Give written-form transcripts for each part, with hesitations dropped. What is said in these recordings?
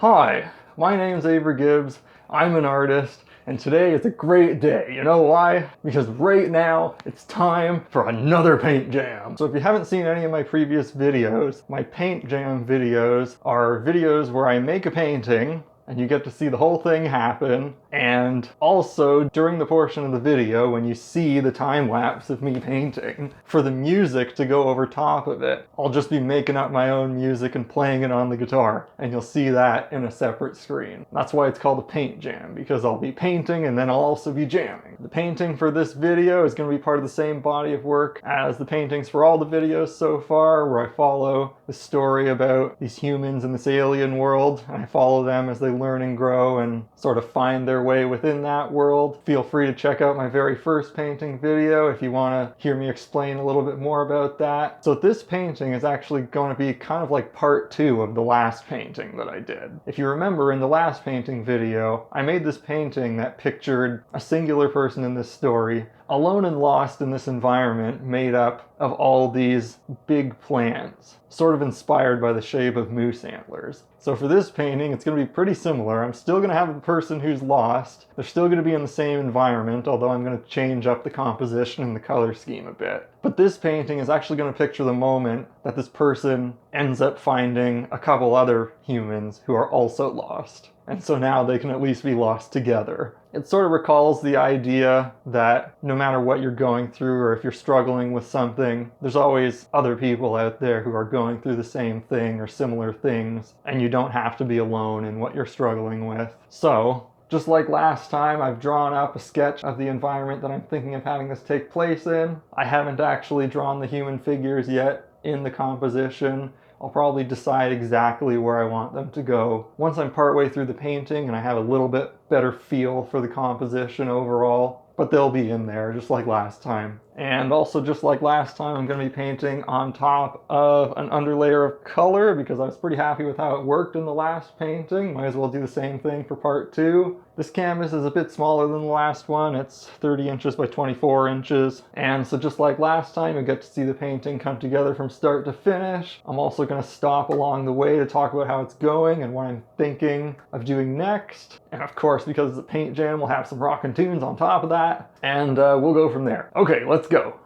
Hi, my name's Avery Gibbs, I'm an artist, and today is a great day. You know why? Because right now, it's time for another paint jam. So if you haven't seen any of my previous videos, my paint jam videos are videos where I make a painting, and you get to see the whole thing happen, and also during the portion of the video when you see the time lapse of me painting, for the music to go over top of it, I'll just be making up my own music and playing it on the guitar, and you'll see that in a separate screen. That's why it's called a paint jam, because I'll be painting and then I'll also be jamming. The painting for this video is going to be part of the same body of work as the paintings for all the videos so far, where I follow the story about these humans in this alien world, and I follow them as they learn and grow and sort of find their way within that world. Feel free to check out my very first painting video if you want to hear me explain a little bit more about that. So this painting is actually going to be kind of like part 2 of the last painting that I did. If you remember, in the last painting video, I made this painting that pictured a singular person in this story, alone and lost in this environment made up of all these big plants, sort of inspired by the shape of moose antlers. So for this painting, it's going to be pretty similar. I'm still going to have the person who's lost. They're still going to be in the same environment, although I'm going to change up the composition and the color scheme a bit. But this painting is actually going to picture the moment that this person ends up finding a couple other humans who are also lost. And so now they can at least be lost together. It sort of recalls the idea that no matter what you're going through, or if you're struggling with something, there's always other people out there who are going through the same thing or similar things, and you don't have to be alone in what you're struggling with. So, just like last time, I've drawn up a sketch of the environment that I'm thinking of having this take place in. I haven't actually drawn the human figures yet in the composition. I'll probably decide exactly where I want them to go once I'm partway through the painting and I have a little bit better feel for the composition overall. But they'll be in there just like last time. And also just like last time, I'm going to be painting on top of an underlayer of color because I was pretty happy with how it worked in the last painting. Might as well do the same thing for part 2. This canvas is a bit smaller than the last one. It's 30 inches by 24 inches. And so just like last time, you get to see the painting come together from start to finish. I'm also going to stop along the way to talk about how it's going and what I'm thinking of doing next. And of course, because it's a paint jam, we'll have some rockin' tunes on top of that. And we'll go from there. Okay, let's go.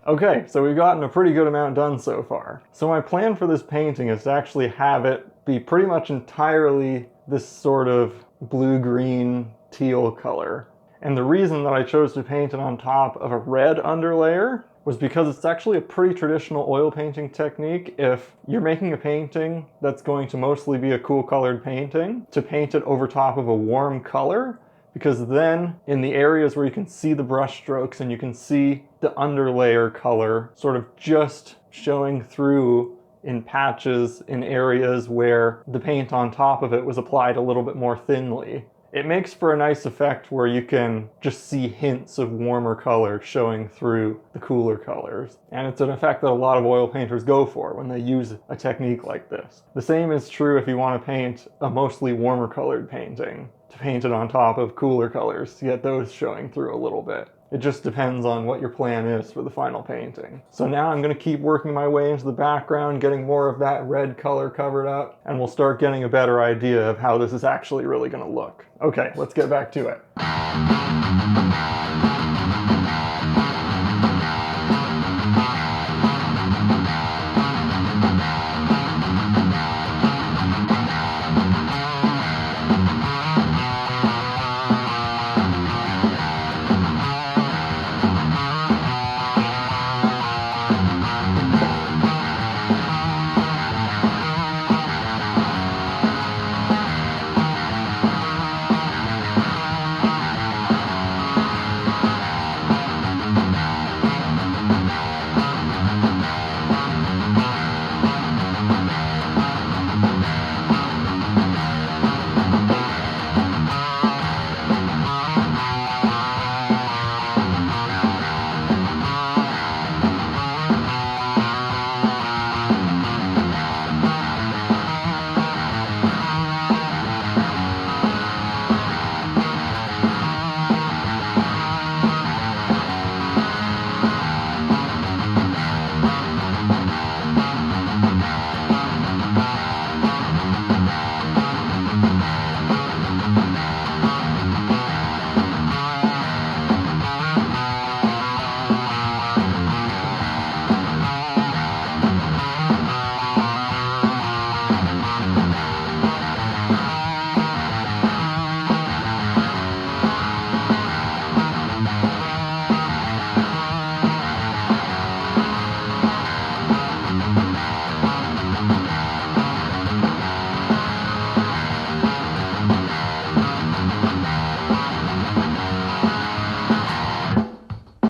Okay, so we've gotten a pretty good amount done so far. So my plan for this painting is to actually have it be pretty much entirely this sort of blue-green teal color. And the reason that I chose to paint it on top of a red underlayer was because it's actually a pretty traditional oil painting technique. If you're making a painting that's going to mostly be a cool colored painting, to paint it over top of a warm color, because then in the areas where you can see the brush strokes and you can see the underlayer color sort of just showing through in patches in areas where the paint on top of it was applied a little bit more thinly. It makes for a nice effect where you can just see hints of warmer color showing through the cooler colors. And it's an effect that a lot of oil painters go for when they use a technique like this. The same is true if you want to paint a mostly warmer colored painting. to paint it on top of cooler colors to get those showing through a little bit. It just depends on what your plan is for the final painting. So now I'm going to keep working my way into the background, getting more of that red color covered up, and we'll start getting a better idea of how this is actually really going to look. Okay, let's get back to it.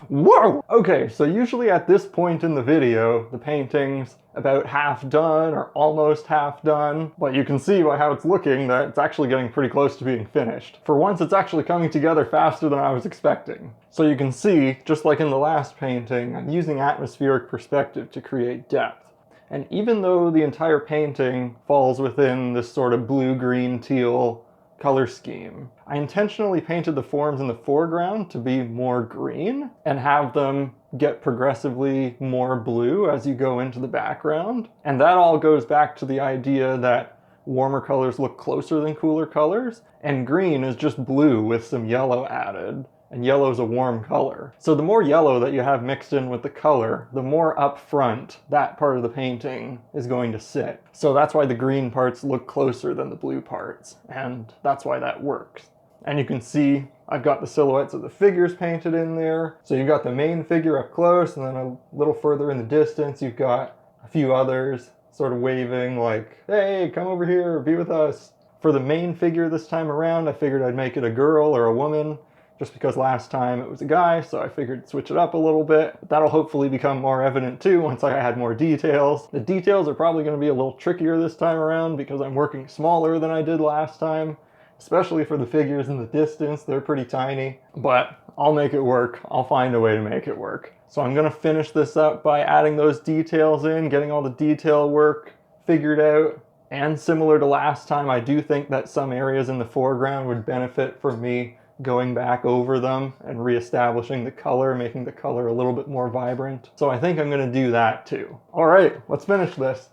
Whoa! Okay, so usually at this point in the video, the painting's about half done or almost half done, but you can see by how it's looking that it's actually getting pretty close to being finished. For once, it's actually coming together faster than I was expecting. So you can see, just like in the last painting, I'm using atmospheric perspective to create depth. And even though the entire painting falls within this sort of blue-green teal color scheme, I intentionally painted the forms in the foreground to be more green and have them get progressively more blue as you go into the background. And that all goes back to the idea that warmer colors look closer than cooler colors, and green is just blue with some yellow added. And yellow is a warm color. So the more yellow that you have mixed in with the color, the more up front that part of the painting is going to sit. So that's why the green parts look closer than the blue parts, and that's why that works. And you can see I've got the silhouettes of the figures painted in there. So you've got the main figure up close, and then a little further in the distance you've got a few others sort of waving like, hey, come over here, be with us. For the main figure this time around, I figured I'd make it a girl or a woman, just because last time it was a guy, so I figured switch it up a little bit. But that'll hopefully become more evident too once I add more details. The details are probably going to be a little trickier this time around because I'm working smaller than I did last time, especially for the figures in the distance. They're pretty tiny, but I'll make it work. I'll find a way to make it work. So I'm going to finish this up by adding those details in, getting all the detail work figured out. And similar to last time, I do think that some areas in the foreground would benefit from me going back over them and reestablishing the color, making the color a little bit more vibrant. So I think I'm going to do that too. All right, let's finish this.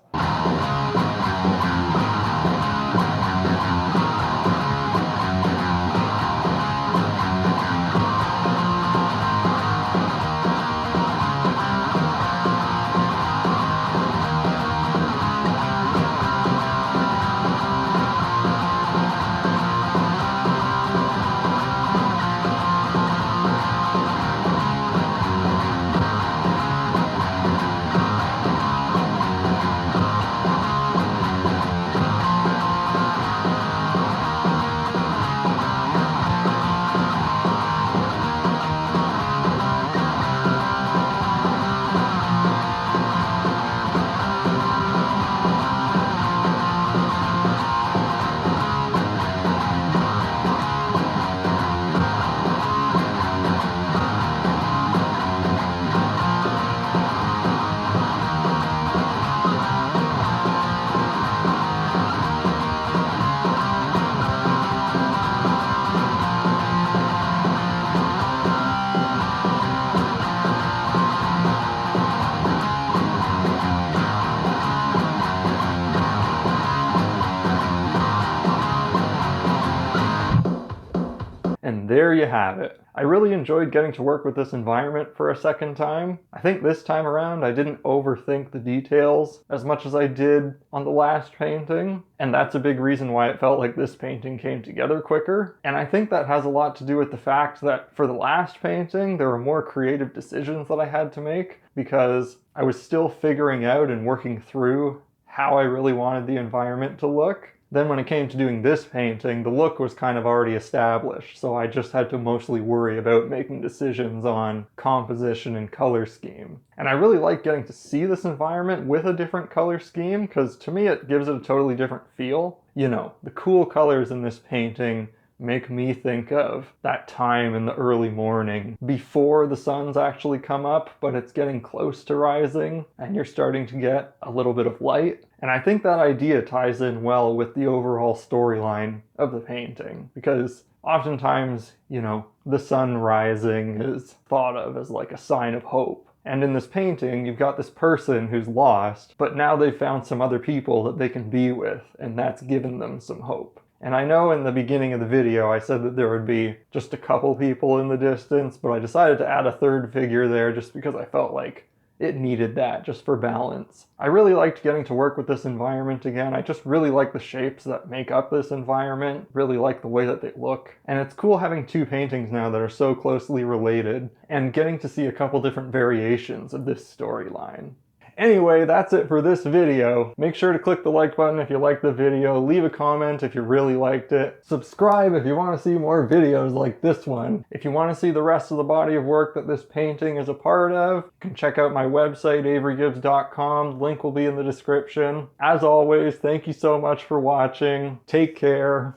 have it. I really enjoyed getting to work with this environment for a second time. I think this time around I didn't overthink the details as much as I did on the last painting, and that's a big reason why it felt like this painting came together quicker. And I think that has a lot to do with the fact that for the last painting there were more creative decisions that I had to make, because I was still figuring out and working through how I really wanted the environment to look. Then when it came to doing this painting, the look was kind of already established, so I just had to mostly worry about making decisions on composition and color scheme. And I really like getting to see this environment with a different color scheme, because to me it gives it a totally different feel. You know, the cool colors in this painting make me think of that time in the early morning before the sun's actually come up, but it's getting close to rising and you're starting to get a little bit of light. And I think that idea ties in well with the overall storyline of the painting, because oftentimes, you know, the sun rising is thought of as like a sign of hope. And in this painting, you've got this person who's lost, but now they've found some other people that they can be with, and that's given them some hope. And I know in the beginning of the video I said that there would be just a couple people in the distance, but I decided to add a third figure there just because I felt like it needed that, just for balance. I really liked getting to work with this environment again. I just really like the shapes that make up this environment, really like the way that they look. And it's cool having two paintings now that are so closely related, and getting to see a couple different variations of this storyline. Anyway, that's it for this video. Make sure to click the like button if you liked the video, leave a comment if you really liked it, subscribe if you want to see more videos like this one. If you want to see the rest of the body of work that this painting is a part of, you can check out my website, averygibbs.com. The link will be in the description. As always, thank you so much for watching, take care,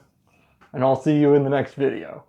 and I'll see you in the next video.